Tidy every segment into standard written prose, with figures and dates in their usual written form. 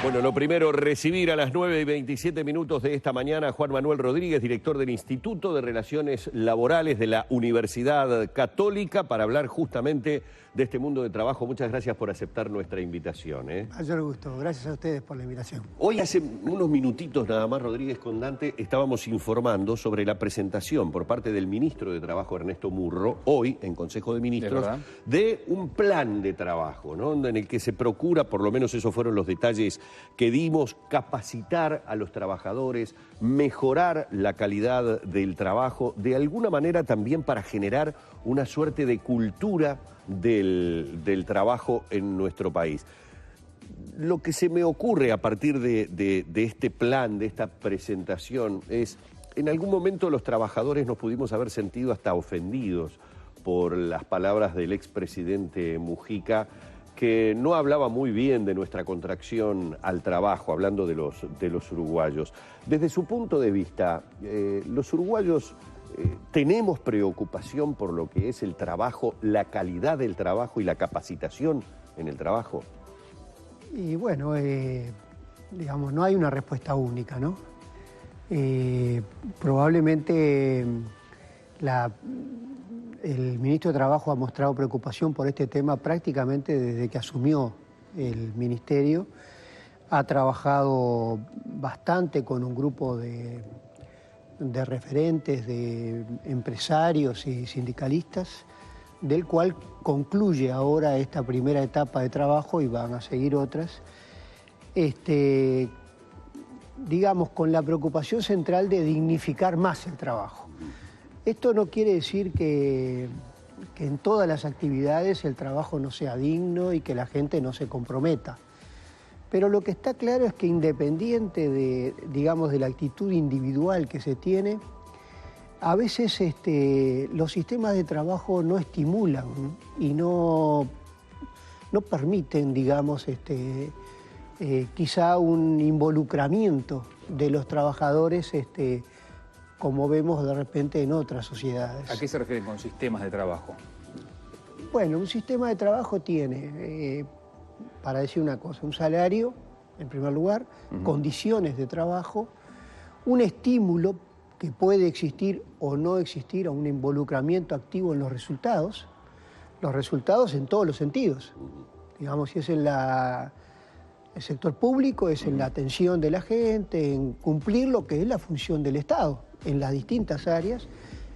Bueno, lo primero, recibir a las 9:27 de esta mañana a Juan Manuel Rodríguez, director del Instituto de Relaciones Laborales de la Universidad Católica, para hablar justamente de este mundo de trabajo. Muchas gracias por aceptar nuestra invitación. Mayor gusto, gracias a ustedes por la invitación. Hoy hace unos minutitos nada más, Rodríguez con Dante, estábamos informando sobre la presentación por parte del ministro de Trabajo, Ernesto Murro, hoy en Consejo de Ministros, de un plan de trabajo, ¿no? En el que se procura, por lo menos esos fueron los detalles que dimos, capacitar a los trabajadores, mejorar la calidad del trabajo, de alguna manera también para generar una suerte de cultura del trabajo en nuestro país. Lo que se me ocurre a partir de este plan, de esta presentación, es, en algún momento los trabajadores nos pudimos haber sentido hasta ofendidos por las palabras del expresidente Mujica, que no hablaba muy bien de nuestra contracción al trabajo, hablando de los uruguayos. Desde su punto de vista, los uruguayos tenemos preocupación por lo que es el trabajo, la calidad del trabajo y la capacitación en el trabajo. Y bueno, digamos, no hay una respuesta única, ¿no? Probablemente el ministro de Trabajo ha mostrado preocupación por este tema prácticamente desde que asumió el ministerio. Ha trabajado bastante con un grupo de referentes, de empresarios y sindicalistas, del cual concluye ahora esta primera etapa de trabajo y van a seguir otras, digamos, con la preocupación central de dignificar más el trabajo. Esto no quiere decir que en todas las actividades el trabajo no sea digno y que la gente no se comprometa. Pero lo que está claro es que independiente digamos, de la actitud individual que se tiene, a veces los sistemas de trabajo no estimulan y no permiten, digamos, quizá un involucramiento de los trabajadores, como vemos de repente en otras sociedades. ¿A qué se refieren con sistemas de trabajo? Bueno, un sistema de trabajo tiene, para decir una cosa, un salario, en primer lugar, condiciones de trabajo, un estímulo que puede existir o no existir, a un involucramiento activo en los resultados en todos los sentidos. Digamos, si es en el sector público, es en la atención de la gente, en cumplir lo que es la función del Estado, en las distintas áreas.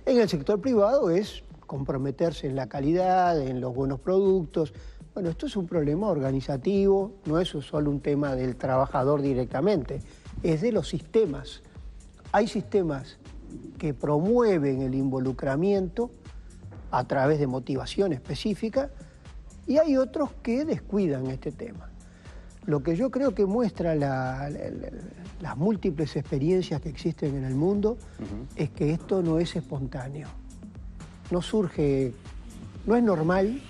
En el sector privado es comprometerse en la calidad, en los buenos productos. Bueno, esto es un problema organizativo, no es solo un tema del trabajador directamente, es de los sistemas. Hay sistemas que promueven el involucramiento a través de motivación específica y hay otros que descuidan este tema. Lo que yo creo que muestra las múltiples experiencias que existen en el mundo es que esto no es espontáneo. No es normal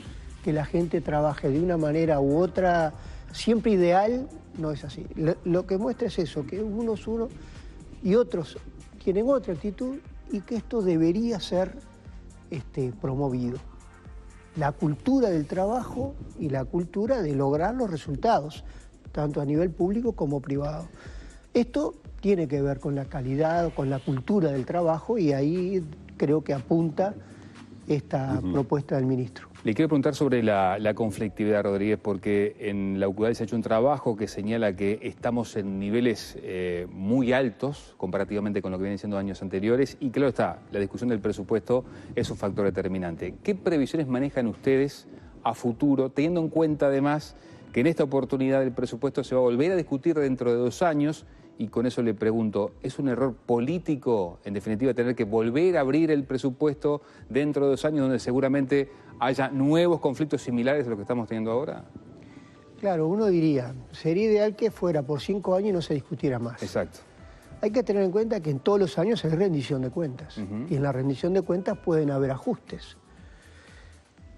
que la gente trabaje de una manera u otra, siempre ideal, no es así. Lo que muestra es eso, que unos y otros tienen otra actitud y que esto debería ser promovido. La cultura del trabajo y la cultura de lograr los resultados, tanto a nivel público como privado. Esto tiene que ver con la calidad, con la cultura del trabajo y ahí creo que apunta esta propuesta del ministro. Le quiero preguntar sobre la conflictividad, Rodríguez, porque en la UCADE se ha hecho un trabajo que señala que estamos en niveles muy altos comparativamente con lo que vienen siendo años anteriores y claro está, la discusión del presupuesto es un factor determinante. ¿Qué previsiones manejan ustedes a futuro, teniendo en cuenta además que en esta oportunidad el presupuesto se va a volver a discutir dentro de 2 años? Y con eso le pregunto, ¿es un error político, en definitiva, tener que volver a abrir el presupuesto dentro de 2 años donde seguramente haya nuevos conflictos similares a los que estamos teniendo ahora? Claro, uno diría, sería ideal que fuera por 5 años y no se discutiera más. Exacto. Hay que tener en cuenta que en todos los años hay rendición de cuentas. Y en la rendición de cuentas pueden haber ajustes.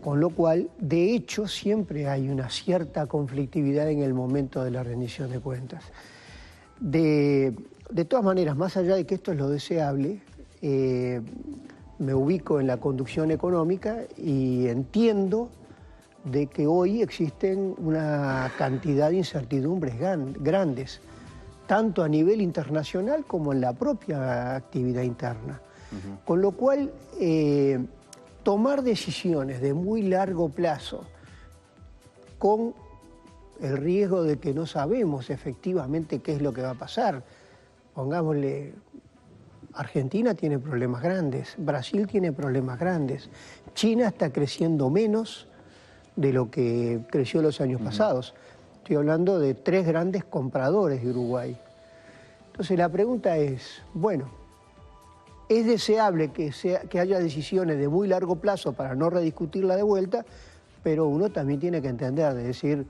Con lo cual, de hecho, siempre hay una cierta conflictividad en el momento de la rendición de cuentas. De todas maneras, más allá de que esto es lo deseable, me ubico en la conducción económica y entiendo de que hoy existen una cantidad de incertidumbres grandes, tanto a nivel internacional como en la propia actividad interna. Con lo cual, tomar decisiones de muy largo plazo con el riesgo de que no sabemos efectivamente qué es lo que va a pasar. Pongámosle, Argentina tiene problemas grandes, Brasil tiene problemas grandes, China está creciendo menos de lo que creció los años pasados. Estoy hablando de 3 grandes compradores de Uruguay. Entonces la pregunta es, bueno, ¿es deseable que haya decisiones de muy largo plazo para no rediscutirla de vuelta? Pero uno también tiene que entender, de decir,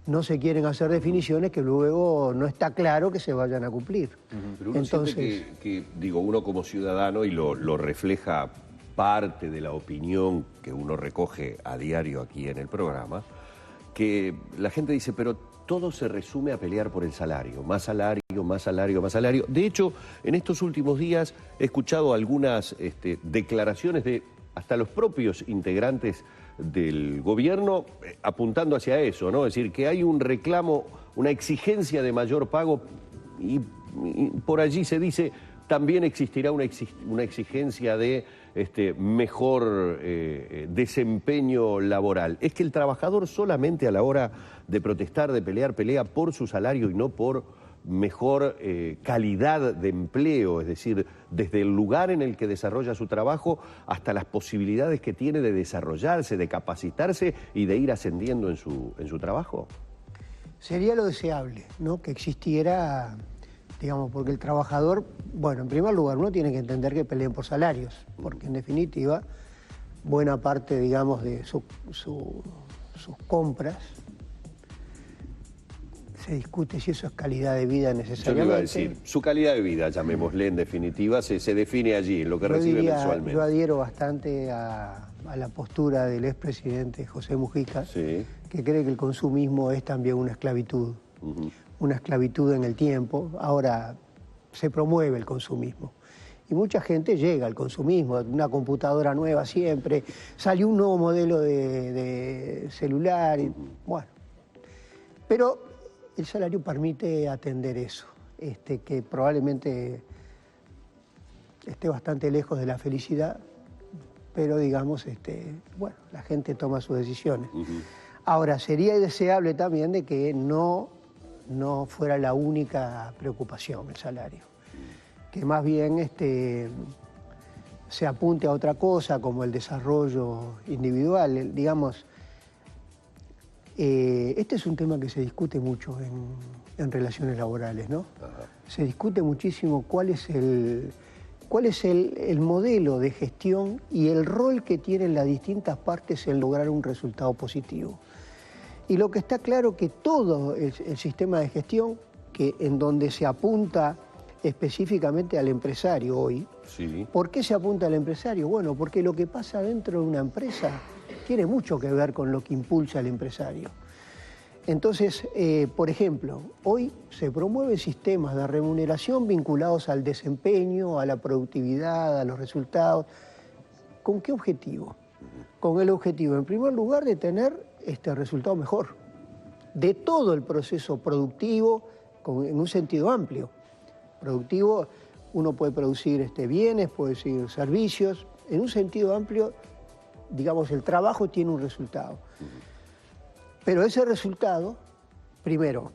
no se quieren hacer definiciones que luego no está claro que se vayan a cumplir. Pero uno siente que, digo, uno como ciudadano, y lo refleja parte de la opinión que uno recoge a diario aquí en el programa, que la gente dice, pero todo se resume a pelear por el salario, más salario, más salario, más salario. De hecho, en estos últimos días he escuchado algunas declaraciones de hasta los propios integrantes del gobierno apuntando hacia eso, ¿no? Es decir, que hay un reclamo, una exigencia de mayor pago y por allí se dice también existirá una exigencia de mejor desempeño laboral. Es que el trabajador solamente a la hora de protestar, de pelear, pelea por su salario y no por mejor calidad de empleo, es decir, desde el lugar en el que desarrolla su trabajo hasta las posibilidades que tiene de desarrollarse, de capacitarse y de ir ascendiendo en su trabajo. Sería lo deseable, ¿no? Que existiera, digamos, porque el trabajador, bueno, en primer lugar, uno tiene que entender que peleen por salarios, porque en definitiva, buena parte, digamos, de sus compras, se discute si eso es calidad de vida necesariamente. Yo le iba a decir, su calidad de vida, llamémosle en definitiva, se define allí, en lo que recibe mensualmente. Yo adhiero bastante a la postura del expresidente José Mujica, sí, que cree que el consumismo es también una esclavitud, una esclavitud en el tiempo. Ahora se promueve el consumismo. Y mucha gente llega al consumismo, una computadora nueva siempre, salió un nuevo modelo de celular, y, bueno. Pero el salario permite atender eso, que probablemente esté bastante lejos de la felicidad, pero digamos, bueno, la gente toma sus decisiones. Ahora, sería deseable también de que no fuera la única preocupación el salario, que más bien se apunte a otra cosa como el desarrollo individual, digamos. Este es un tema que se discute mucho en relaciones laborales, ¿no? Se discute muchísimo cuál es el modelo de gestión y el rol que tienen las distintas partes en lograr un resultado positivo. Y lo que está claro que todo el sistema de gestión, que en donde se apunta específicamente al empresario hoy, sí. ¿Por qué se apunta al empresario? Bueno, porque lo que pasa dentro de una empresa tiene mucho que ver con lo que impulsa al empresario. Entonces, por ejemplo, hoy se promueven sistemas de remuneración vinculados al desempeño, a la productividad, a los resultados. ¿Con qué objetivo? Con el objetivo, en primer lugar, de tener resultado mejor de todo el proceso productivo en un sentido amplio. Productivo, uno puede producir bienes, puede producir servicios. En un sentido amplio, digamos, el trabajo tiene un resultado. Pero ese resultado, primero,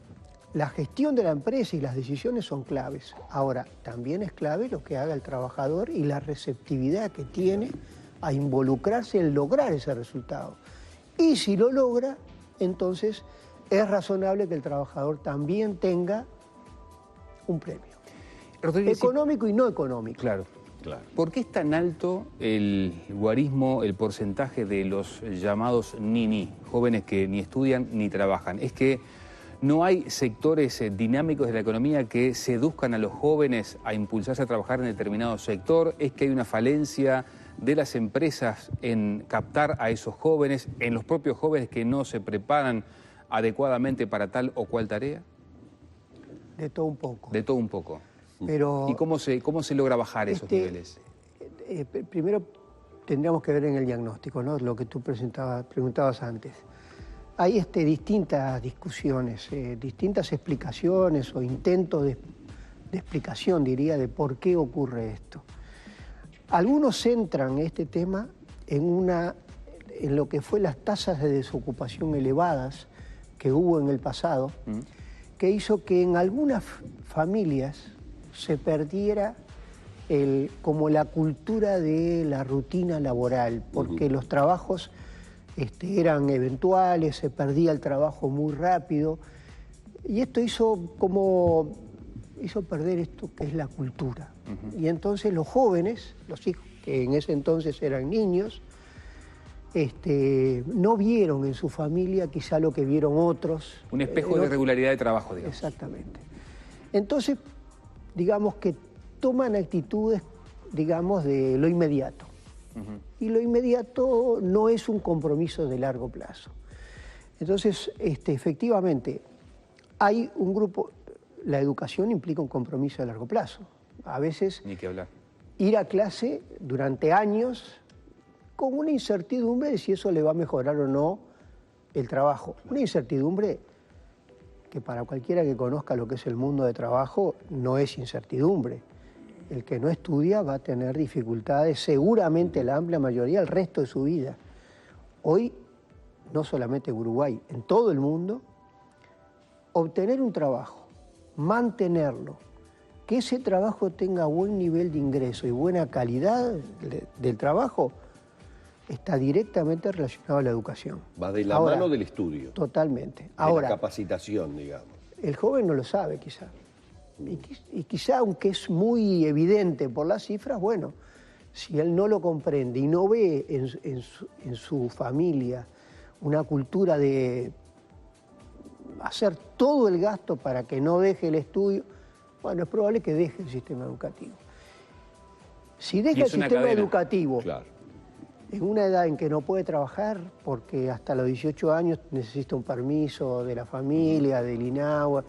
la gestión de la empresa y las decisiones son claves. Ahora, también es clave lo que haga el trabajador y la receptividad que tiene a involucrarse en lograr ese resultado. Y si lo logra, entonces es razonable que el trabajador también tenga un premio. Rodríguez, económico y no económico. Claro. ¿Por qué es tan alto el guarismo, el porcentaje de los llamados ni, jóvenes que ni estudian ni trabajan? ¿Es que no hay sectores dinámicos de la economía que seduzcan a los jóvenes a impulsarse a trabajar en determinado sector? ¿Es que hay una falencia de las empresas en captar a esos jóvenes, en los propios jóvenes que no se preparan adecuadamente para tal o cual tarea? De todo un poco. De todo un poco. Pero, ¿y cómo se logra bajar esos niveles? Primero tendríamos que ver en el diagnóstico, ¿no? Lo que tú preguntabas antes. hay distintas discusiones, distintas explicaciones o intentos de explicación, diría, de por qué ocurre esto. Algunos centran este tema en lo que fue las tasas de desocupación elevadas que hubo en el pasado, que hizo que en algunas familias se perdiera como la cultura de la rutina laboral, porque los trabajos eran eventuales, se perdía el trabajo muy rápido, y esto hizo perder esto que es la cultura. Y entonces los jóvenes, los hijos, que en ese entonces eran niños, no vieron en su familia quizá lo que vieron otros. Un espejo de regularidad de trabajo, digamos. Exactamente. Entonces, digamos que toman actitudes, digamos, de lo inmediato. Y lo inmediato no es un compromiso de largo plazo. Entonces, efectivamente, hay un grupo, la educación implica un compromiso de largo plazo. A veces, ni que hablar, ir a clase durante años con una incertidumbre de si eso le va a mejorar o no el trabajo. Una incertidumbre que para cualquiera que conozca lo que es el mundo de trabajo no es incertidumbre. El que no estudia va a tener dificultades, seguramente la amplia mayoría, el resto de su vida. Hoy, no solamente en Uruguay, en todo el mundo, obtener un trabajo, mantenerlo, que ese trabajo tenga buen nivel de ingreso y buena calidad del trabajo, está directamente relacionado a la educación. Va de la mano del estudio. Totalmente. De la capacitación, digamos. El joven no lo sabe, quizá. Y quizá, aunque es muy evidente por las cifras, bueno, si él no lo comprende y no ve en su familia una cultura de hacer todo el gasto para que no deje el estudio, bueno, es probable que deje el sistema educativo. Si deja el sistema educativo, claro, en una edad en que no puede trabajar, porque hasta los 18 años necesita un permiso de la familia, del INAHUA,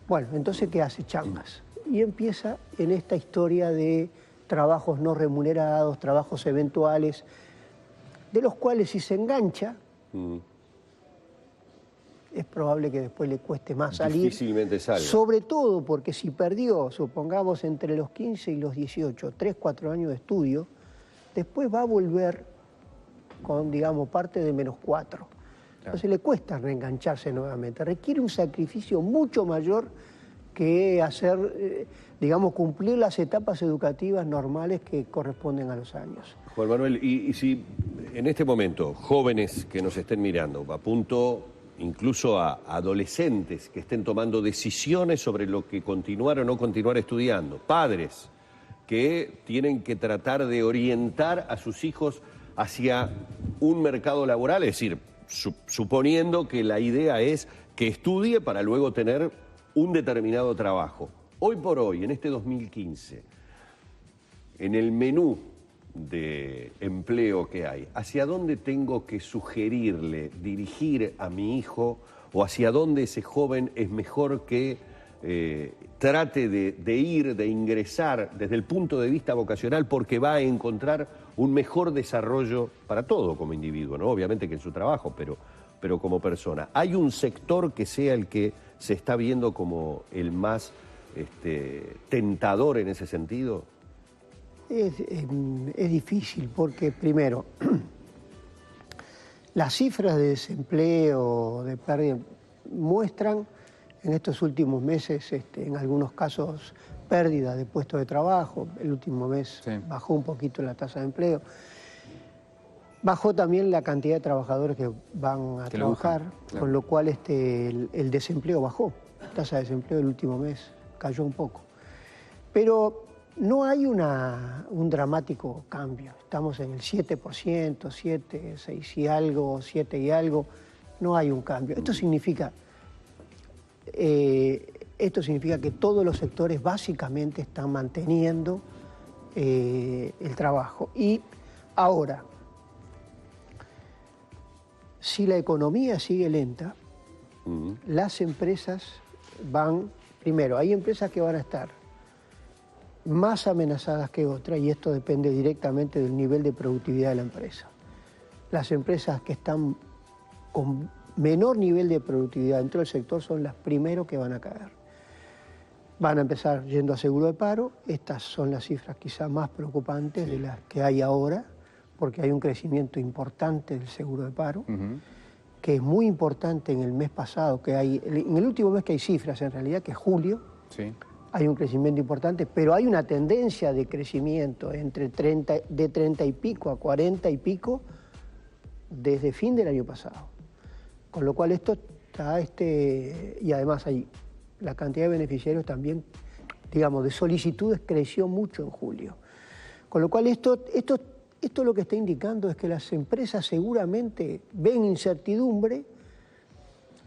bueno, entonces ¿qué hace? Chambas. Y empieza en esta historia de trabajos no remunerados, trabajos eventuales, de los cuales si se engancha, es probable que después le cueste más salir. Difícilmente sale. Sobre todo porque si perdió, supongamos, entre los 15 y los 18, 3, 4 años de estudio, después va a volver con, digamos, parte de -4. Entonces le cuesta reengancharse nuevamente. Requiere un sacrificio mucho mayor que hacer, digamos, cumplir las etapas educativas normales que corresponden a los años. Juan Manuel, y si en este momento jóvenes que nos estén mirando, apunto incluso a adolescentes que estén tomando decisiones sobre lo que continuar o no continuar estudiando, padres que tienen que tratar de orientar a sus hijos hacia un mercado laboral, es decir, suponiendo que la idea es que estudie para luego tener un determinado trabajo. Hoy por hoy, en este 2015, en el menú de empleo que hay, ¿hacia dónde tengo que sugerirle, dirigir a mi hijo o hacia dónde ese joven es mejor que trate de ingresar desde el punto de vista vocacional porque va a encontrar un mejor desarrollo para todo como individuo, ¿no? Obviamente que en su trabajo, pero como persona? ¿Hay un sector que sea el que se está viendo como el más tentador en ese sentido? Es difícil porque, primero, las cifras de desempleo, de pérdida, muestran en estos últimos meses, en algunos casos, pérdida de puestos de trabajo. El último mes bajó un poquito la tasa de empleo. Bajó también la cantidad de trabajadores que van a trabajar, con lo cual el desempleo bajó. La tasa de desempleo del último mes cayó un poco. Pero no hay un dramático cambio. Estamos en el 7%, 7, 6 y algo, 7 y algo. No hay un cambio. Esto significa que todos los sectores básicamente están manteniendo el trabajo. Y ahora, si la economía sigue lenta, las empresas primero, hay empresas que van a estar más amenazadas que otras, y esto depende directamente del nivel de productividad de la empresa. Las empresas que están con menor nivel de productividad dentro del sector son las primeros que van a caer. Van a empezar yendo a seguro de paro. Estas son las cifras quizás más preocupantes de las que hay ahora, porque hay un crecimiento importante del seguro de paro, que es muy importante en el mes pasado, en el último mes que hay cifras en realidad, que es julio, hay un crecimiento importante, pero hay una tendencia de crecimiento de 30 y pico a 40 y pico desde fin del año pasado. Con lo cual esto está, y además hay la cantidad de beneficiarios también, digamos, de solicitudes creció mucho en julio. Con lo cual esto lo que está indicando es que las empresas seguramente ven incertidumbre,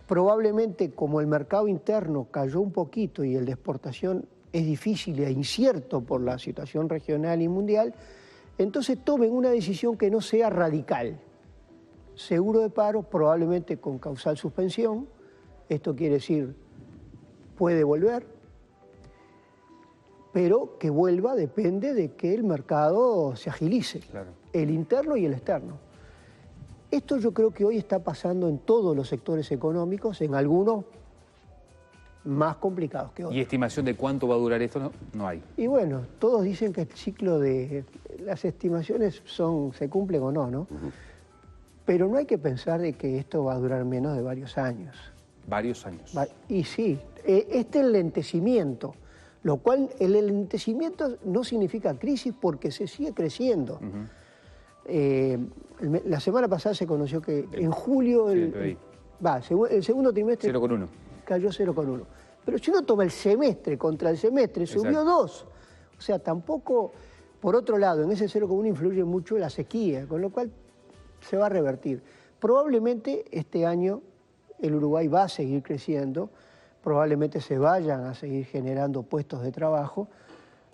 probablemente como el mercado interno cayó un poquito y el de exportación es difícil e incierto por la situación regional y mundial, entonces tomen una decisión que no sea radical. Seguro de paro, probablemente con causal suspensión, esto quiere decir, puede volver, pero que vuelva depende de que el mercado se agilice, el interno y el externo. Esto yo creo que hoy está pasando en todos los sectores económicos, en algunos más complicados que otros. ¿Y estimación de cuánto va a durar esto? No hay. Y bueno, todos dicen que el ciclo de las estimaciones se cumplen o no, ¿no? Pero no hay que pensar de que esto va a durar menos de varios años. Varios años. Y sí, este enlentecimiento, lo cual el enlentecimiento no significa crisis porque se sigue creciendo. La semana pasada se conoció que en julio el segundo trimestre 0,1. Cayó 0,1. Pero si uno toma el semestre contra el semestre, subió 2. O sea, tampoco, por otro lado, en ese 0,1 influye mucho la sequía, con lo cual se va a revertir. Probablemente este año el Uruguay va a seguir creciendo, probablemente se vayan a seguir generando puestos de trabajo,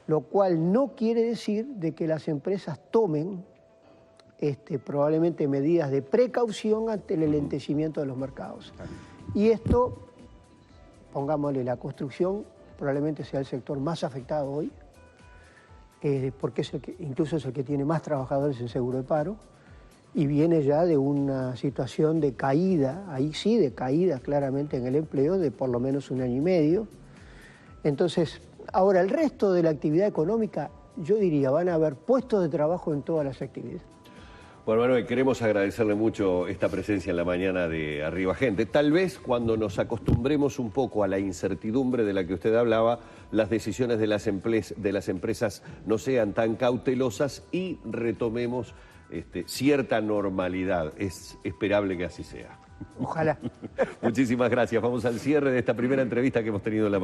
lo cual no quiere decir de que las empresas tomen probablemente medidas de precaución ante el enlentecimiento de los mercados. Y esto, pongámosle, la construcción probablemente sea el sector más afectado hoy, porque incluso es el que tiene más trabajadores en seguro de paro, y viene ya de una situación de caída, ahí sí, de caída claramente en el empleo de por lo menos 1 año y medio. Entonces, ahora el resto de la actividad económica, yo diría, van a haber puestos de trabajo en todas las actividades. Bueno, Manuel, queremos agradecerle mucho esta presencia en la mañana de Arriba Gente. Tal vez cuando nos acostumbremos un poco a la incertidumbre de la que usted hablaba, las decisiones de las empresas no sean tan cautelosas y retomemos cierta normalidad. Es esperable que así sea. Ojalá. Muchísimas gracias. Vamos al cierre de esta primera entrevista que hemos tenido en la mañana.